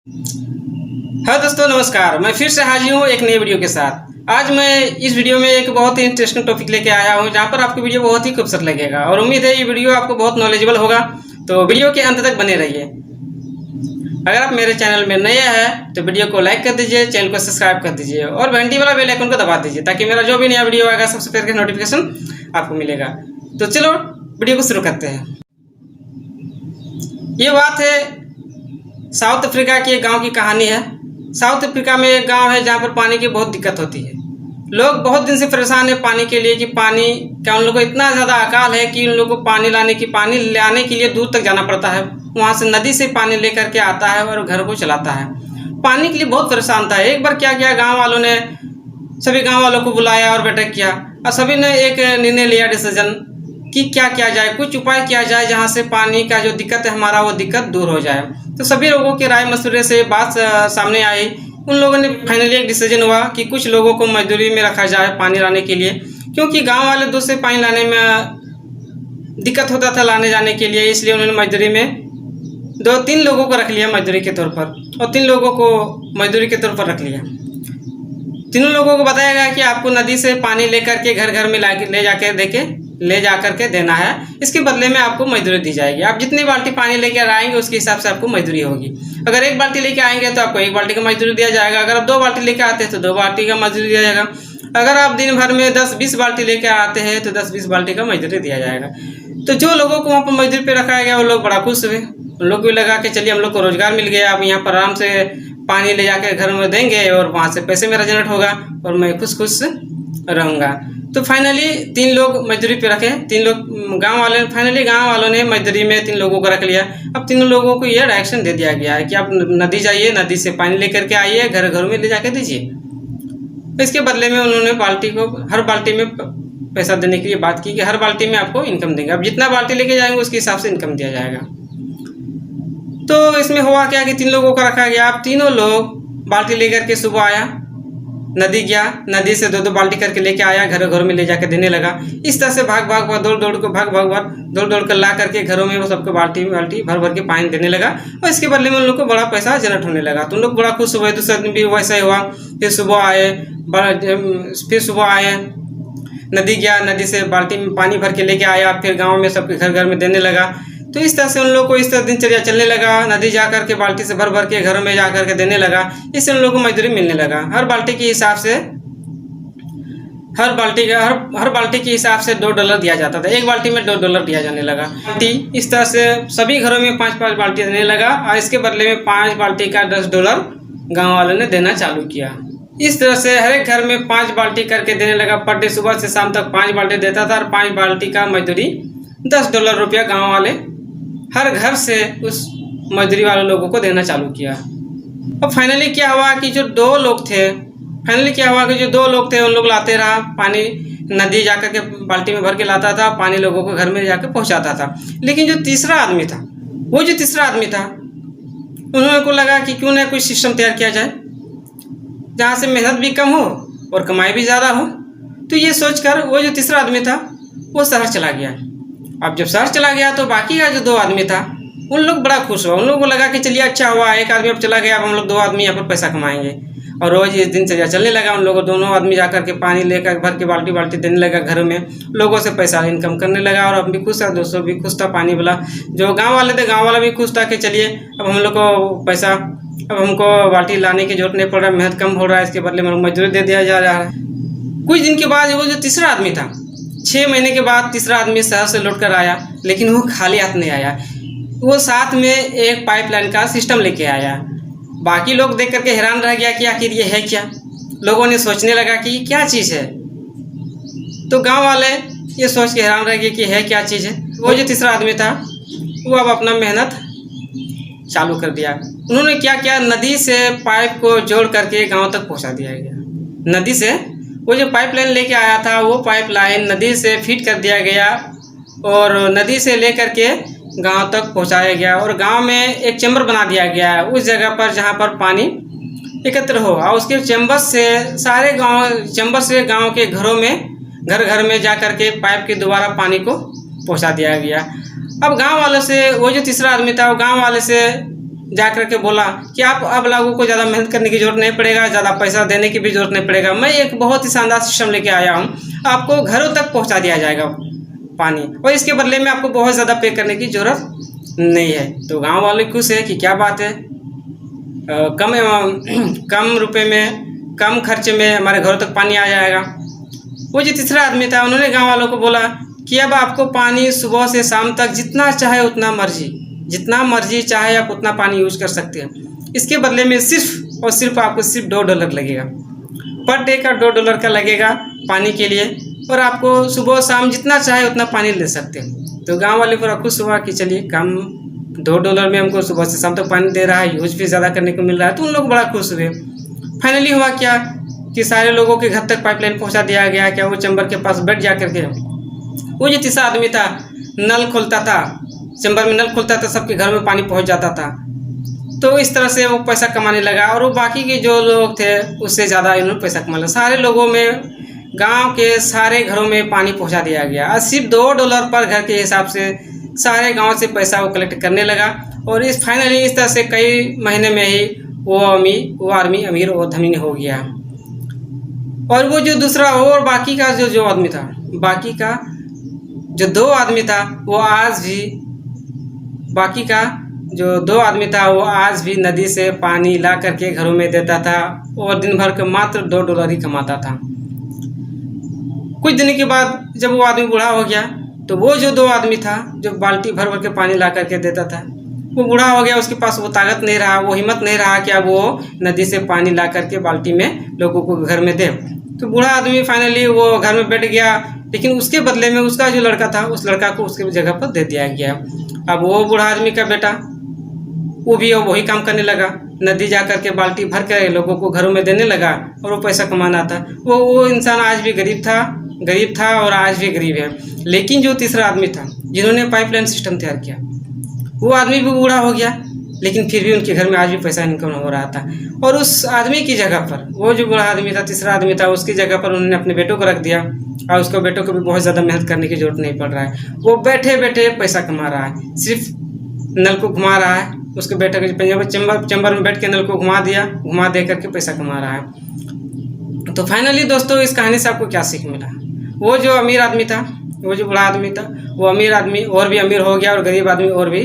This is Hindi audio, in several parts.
हेलो दोस्तों, नमस्कार। मैं फिर से हाजिर हूँ एक नई वीडियो के साथ। आज मैं इस वीडियो में एक बहुत ही इंटरेस्टिंग टॉपिक लेके आया हूँ, जहाँ पर आपको वीडियो बहुत ही खूबसूरत लगेगा और उम्मीद है ये वीडियो आपको बहुत नॉलेजेबल होगा। तो वीडियो के अंत तक बने रहिए। अगर आप मेरे चैनल में नए हैं तो वीडियो को लाइक कर दीजिए, चैनल को सब्सक्राइब कर दीजिए और घंटी वाला बेल आइकन को दबा दीजिए, ताकि मेरा जो भी नया वीडियो आएगा सबसे पहले नोटिफिकेशन आपको मिलेगा। तो चलो वीडियो को शुरू करते हैं। ये बात है साउथ अफ्रीका के एक गाँव की कहानी है। साउथ अफ्रीका में एक गांव है जहां पर पानी की बहुत दिक्कत होती है। लोग बहुत दिन से परेशान है पानी के लिए कि पानी क्या उन लोगों को इतना ज़्यादा अकाल है कि उन लोगों को पानी लाने के लिए दूर तक जाना पड़ता है। वहां से नदी से पानी लेकर के आता है और घर को चलाता है। पानी के लिए बहुत परेशान था। एक बार क्या किया, गाँव वालों ने सभी गाँव वालों को बुलाया और बैठक किया और सभी ने एक निर्णय लिया, डिसीजन कि क्या किया जाए, कुछ उपाय किया जाए जहाँ से पानी का जो दिक्कत है हमारा वो दिक्कत दूर हो जाए। तो सभी लोगों के राय मशवरे से बात सामने आई। उन लोगों ने फाइनली एक डिसीजन हुआ कि कुछ लोगों को मजदूरी में रखा जाए पानी लाने के लिए, क्योंकि गांव वाले दूर से पानी लाने में दिक्कत होता था लाने जाने के लिए। इसलिए उन्होंने मजदूरी में 2-3 लोगों को रख लिया मजदूरी के तौर पर, और 3 लोगों को मजदूरी के तौर पर रख लिया। तीनों लोगों को बताया गया कि आपको नदी से पानी लेकर के घर घर में ले जा करके देना है। इसके बदले में आपको मजदूरी दी जाएगी। आप जितनी बाल्टी पानी लेकर आएंगे उसके हिसाब से आपको मजदूरी होगी। अगर 1 बाल्टी लेके आएंगे तो आपको 1 बाल्टी का मजदूरी दिया जाएगा। अगर आप 2 बाल्टी लेकर आते हैं तो 2 बाल्टी का मजदूरी दिया जाएगा। अगर आप दिन भर में 10-20 बाल्टी लेकर आते हैं तो 10-20 बाल्टी का मजदूरी दिया जाएगा। तो जो लोगों को वहाँ पर मजदूरी पे रखा गया वो लोग बड़ा खुश हुए। उन लोग भी लगा कि चलिए हम लोग को रोजगार मिल गया, अब यहाँ पर आराम से पानी ले जाकर घर में देंगे और वहाँ से पैसे मेरा जनरेट होगा और मैं खुश खुश रहूँगा। तो फाइनली 3 लोग मजदूरी पे रखे। 3 लोग गांव वालों ने मजदूरी में 3 लोगों को रख लिया। अब 3 लोगों को ये डायरेक्शन दे दिया गया है कि आप नदी जाइए, नदी से पानी लेकर के आइए, घर घर में ले जाकर दीजिए। इसके बदले में उन्होंने हर बाल्टी में पैसा देने के लिए बात की कि हर बाल्टी में आपको इनकम देंगे। अब जितना बाल्टी लेके जाएंगे उसके हिसाब से इनकम दिया जाएगा। तो इसमें हुआ क्या कि 3 लोगों को रखा गया। अब तीनों लोग बाल्टी लेकर के सुबह आया, नदी गया, नदी से 2-2 बाल्टी करके लेके आया, घर घर में ले जाकर देने लगा। इस तरह से दौड़ दौड़ कर ला करके घरों में वो सबको बाल्टी भर भर के पानी देने लगा और इसके बदले में उन लोग को बड़ा पैसा जनरेट होने लगा। तो उन लोग बड़ा खुश हुए। दूसरे दिन भी वैसा ही हुआ। फिर सुबह आए, नदी गया, नदी से बाल्टी में पानी भर के लेके आया, फिर गाँव में सबके घर घर में देने लगा। तो इस तरह से उन लोग को इस तरह दिनचर्या चलने लगा। नदी जा कर के बाल्टी से भर भर के घरों में जा कर के देने लगा। इससे उन लोगों को मजदूरी मिलने लगा। हर बाल्टी के हिसाब से $2 दिया जाता था। 1 बाल्टी में $2 दिया जाने लगा। इस तरह से सभी घरों में 5-5 बाल्टी देने लगा और इसके बदले में 5 बाल्टी का $10 गाँव वालों ने देना चालू किया। इस तरह से हर एक घर में 5 बाल्टी करके देने लगा। पर डे सुबह से शाम तक 5 बाल्टी देता था और 5 बाल्टी का मजदूरी $10 रुपया गाँव वाले हर घर से उस मजदूरी वाले लोगों को देना चालू किया। अब फाइनली क्या हुआ कि जो 2 लोग थे उन लोग लाते रहा पानी, नदी जाकर के बाल्टी में भर के लाता था, पानी लोगों को घर में जाकर पहुंचाता था। लेकिन जो तीसरा आदमी था उन्होंने को लगा कि क्यों ना कोई सिस्टम तैयार किया जाए जहाँ से मेहनत भी कम हो और कमाई भी ज़्यादा हो। तो ये सोचकर वो जो तीसरा आदमी था वो शहर चला गया। अब जब शहर चला गया तो बाकी का जो 2 आदमी था उन लोग बड़ा खुश हुआ। उन लोगों को लगा कि चलिए अच्छा हुआ, एक आदमी अब चला गया, अब हम लोग 2 आदमी यहाँ पर पैसा कमाएंगे। और रोज इस दिनचर्या चलने लगा। उन लोगों दोनों आदमी जाकर के पानी लेकर भर के बाल्टी देने लगा घरों में, लोगों से पैसा इनकम करने लगा और अब भी खुश था, दोस्तों भी खुश था। पानी वाला जो गाँव वाले थे, गाँव वाला भी खुश था कि चलिए अब हम लोग को पैसा, अब हमको बाल्टी लाने की जरूरत नहीं पड़ रहा, मेहनत कम हो रहा है, इसके बदले में मजदूरी दे दिया जा रहा है। कुछ दिन के बाद वो जो तीसरा आदमी था, 6 महीने के बाद तीसरा आदमी शहर से लौट कर आया, लेकिन वो खाली हाथ नहीं आया। वो साथ में एक पाइपलाइन का सिस्टम लेके आया। बाकी लोग देख करके हैरान रह गया कि आखिर ये है क्या। लोगों ने सोचने लगा कि ये क्या चीज़ है। तो गांव वाले ये सोच के हैरान रह गए कि है क्या चीज़ है। वो जो तीसरा आदमी था वो अब अपना मेहनत चालू कर दिया। उन्होंने क्या किया, नदी से पाइप को जोड़ करके गाँव तक पहुँचा दिया गया। नदी से वो जो पाइपलाइन लेके आया था वो पाइपलाइन नदी से फिट कर दिया गया और नदी से लेकर के गांव तक पहुंचाया गया। और गांव में एक चैम्बर बना दिया गया है उस जगह पर जहां पर पानी एकत्र हो, और उसके चैम्बर से गांव के घरों में घर घर में जा कर के पाइप के द्वारा पानी को पहुंचा दिया गया। अब गांव वालों से वो जो तीसरा आदमी था वो गांव वाले से जा कर के बोला कि आप अब लोगों को ज़्यादा मेहनत करने की जरूरत नहीं पड़ेगा, ज़्यादा पैसा देने की भी जरूरत नहीं पड़ेगा, मैं एक बहुत ही शानदार सिस्टम लेके आया हूँ, आपको घरों तक पहुँचा दिया जाएगा पानी, और इसके बदले में आपको बहुत ज़्यादा पे करने की ज़रूरत नहीं है। तो गाँव वाले खुश है कि क्या बात है, कम रुपए में, कम खर्चे में हमारे घरों तक पानी आ जाएगा। वो जो तीसरा आदमी था, उन्होंने गांव वालों को बोला कि अब आपको पानी सुबह से शाम तक जितना चाहे उतना मर्जी, जितना मर्जी चाहे आप उतना पानी यूज कर सकते हैं। इसके बदले में सिर्फ और सिर्फ आपको सिर्फ $2 लगेगा, पर डे का $2 का लगेगा पानी के लिए, और आपको सुबह शाम जितना चाहे उतना पानी ले सकते हैं। तो गाँव वाले पूरा खुश हुआ कि चलिए कम $2 में हमको सुबह से शाम तक पानी दे रहा है, यूज भी ज़्यादा करने को मिल रहा है, तो उन लोग बड़ा खुश हुए। फाइनली हुआ क्या कि सारे लोगों के घर तक पाइपलाइन पहुंचा दिया गया। क्या वो चैम्बर के पास बैठ जा करके वो जो तीसरा आदमी था नल खोलता था, चैम्बर में नल खोलता था, सबके घर में पानी पहुंच जाता था। तो इस तरह से वो पैसा कमाने लगा, और वो बाकी के जो लोग थे उससे ज़्यादा इन्होंने पैसा कमा लिया। सारे लोगों में, गाँव के सारे घरों में पानी पहुँचा दिया गया, और सिर्फ $2 पर घर के हिसाब से सारे गाँव से पैसा वो कलेक्ट करने लगा। और इस फाइनली इस तरह से कई महीने में ही वो आदमी अमीर और धनी हो गया। और वो जो दूसरा और बाकी का जो आदमी था, बाकी का जो 2 आदमी था, वो आज भी, बाकी का जो 2 आदमी था वो आज भी नदी से पानी ला करके घरों में देता था, और दिन भर का मात्र $2 ही कमाता था। कुछ दिन के बाद जब वो आदमी बूढ़ा हो गया, तो वो जो 2 आदमी था जो बाल्टी भर भर के पानी ला करके देता था, वो बूढ़ा हो गया, उसके पास वो ताकत नहीं रहा, वो हिम्मत नहीं रहा कि अब वो नदी से पानी ला करके बाल्टी में लोगों को घर में दे। तो बूढ़ा आदमी फाइनली वो घर में बैठ गया, लेकिन उसके बदले में उसका जो लड़का था, उस लड़का को उसके जगह पर दे दिया गया। अब वो बूढ़ा आदमी का बेटा वो भी वही काम करने लगा, नदी जा करके बाल्टी भर के लोगों को घरों में देने लगा, और वो पैसा कमाना था। वो इंसान आज भी गरीब था और आज भी गरीब है। लेकिन जो तीसरा आदमी था जिन्होंने पाइपलाइन सिस्टम तैयार किया, वो आदमी भी बूढ़ा हो गया, लेकिन फिर भी उनके घर में आज भी पैसा इनकम हो रहा था। और उस आदमी की जगह पर, वो जो बूढ़ा आदमी था, तीसरा आदमी था, उसकी जगह पर उन्होंने अपने बेटों को रख दिया, और उसको बेटों को भी बहुत ज़्यादा मेहनत करने की जरूरत नहीं पड़ रहा है। वो बैठे बैठे पैसा कमा रहा है, सिर्फ नल को घुमा रहा है, उसके बेटे के चैम्बर में बैठ के नल को घुमा दे करके पैसा कमा रहा है। तो फाइनली दोस्तों, इस कहानी से आपको क्या सीख मिला? वो जो अमीर आदमी था, वो जो बूढ़ा आदमी था, वो अमीर आदमी और भी अमीर हो गया, और गरीब आदमी और भी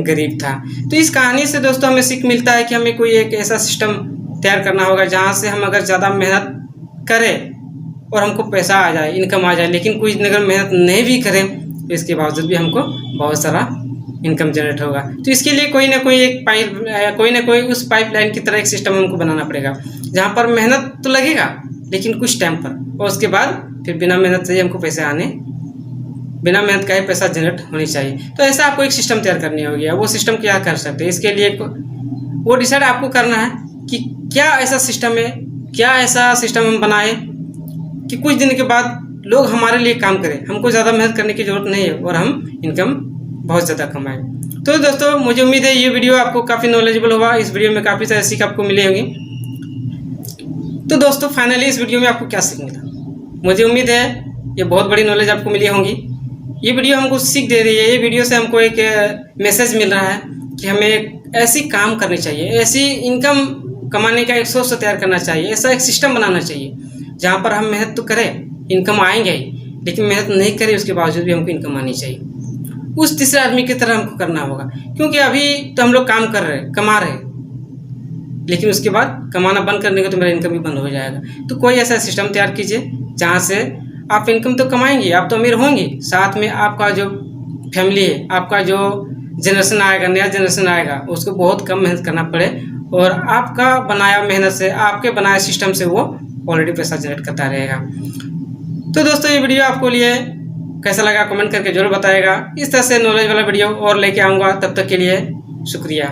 गरीब था। तो इस कहानी से दोस्तों हमें सीख मिलता है कि हमें कोई एक ऐसा सिस्टम तैयार करना होगा जहाँ से हम अगर ज़्यादा मेहनत करें और हमको पैसा आ जाए, इनकम आ जाए, लेकिन कोई अगर मेहनत नहीं भी करें तो इसके बावजूद भी हमको बहुत सारा इनकम जनरेट होगा। तो इसके लिए कोई ना कोई उस पाइपलाइन की तरह एक सिस्टम हमको बनाना पड़ेगा, जहाँ पर मेहनत तो लगेगा लेकिन कुछ टाइम पर, और उसके बाद फिर बिना मेहनत से ही हमको पैसे आने, बिना मेहनत का ही पैसा जनरेट होनी चाहिए। तो ऐसा आपको एक सिस्टम तैयार करनी होगी। वो सिस्टम क्या कर सकते हैं, इसके लिए वो डिसाइड आपको करना है कि क्या ऐसा सिस्टम है, क्या ऐसा सिस्टम हम बनाएं कि कुछ दिन के बाद लोग हमारे लिए काम करें, हमको ज़्यादा मेहनत करने की ज़रूरत नहीं है, और हम इनकम बहुत ज़्यादा कमाएं। तो दोस्तों, मुझे उम्मीद है ये वीडियो आपको काफ़ी नॉलेजेबल होगा। इस वीडियो में काफ़ी सारी सीख आपको मिली होगी। तो दोस्तों, फाइनली इस वीडियो में आपको क्या सीख मिला? मुझे उम्मीद है ये बहुत बड़ी नॉलेज आपको मिली होंगी। ये वीडियो हमको सीख दे रही है, ये वीडियो से हमको एक मैसेज मिल रहा है कि हमें ऐसी काम करनी चाहिए, ऐसी इनकम कमाने का एक सोर्स तैयार करना चाहिए, ऐसा एक सिस्टम बनाना चाहिए जहाँ पर हम मेहनत तो करें, इनकम आएंगे ही, लेकिन मेहनत नहीं करें उसके बावजूद भी हमको इनकम आनी चाहिए। उस तीसरे आदमी की तरह हमको करना होगा, क्योंकि अभी तो हम लोग काम कर रहे हैं, कमा रहे हैं, लेकिन उसके बाद कमाना बंद करने का तो मेरा इनकम भी बंद हो जाएगा। तो कोई ऐसा सिस्टम तैयार कीजिए जहाँ से आप इनकम तो कमाएंगे, आप तो अमीर होंगे, साथ में आपका जो फैमिली है, आपका जो जनरेशन आएगा, नया जनरेशन आएगा, उसको बहुत कम मेहनत करना पड़े, और आपका बनाया मेहनत से, आपके बनाए सिस्टम से वो ऑलरेडी पैसा जनरेट करता रहेगा। तो दोस्तों, ये वीडियो आपको लिए कैसा लगा कमेंट करके जरूर बताएगा। इस तरह से नॉलेज वाला वीडियो और लेके आऊँगा, तब तक के लिए शुक्रिया।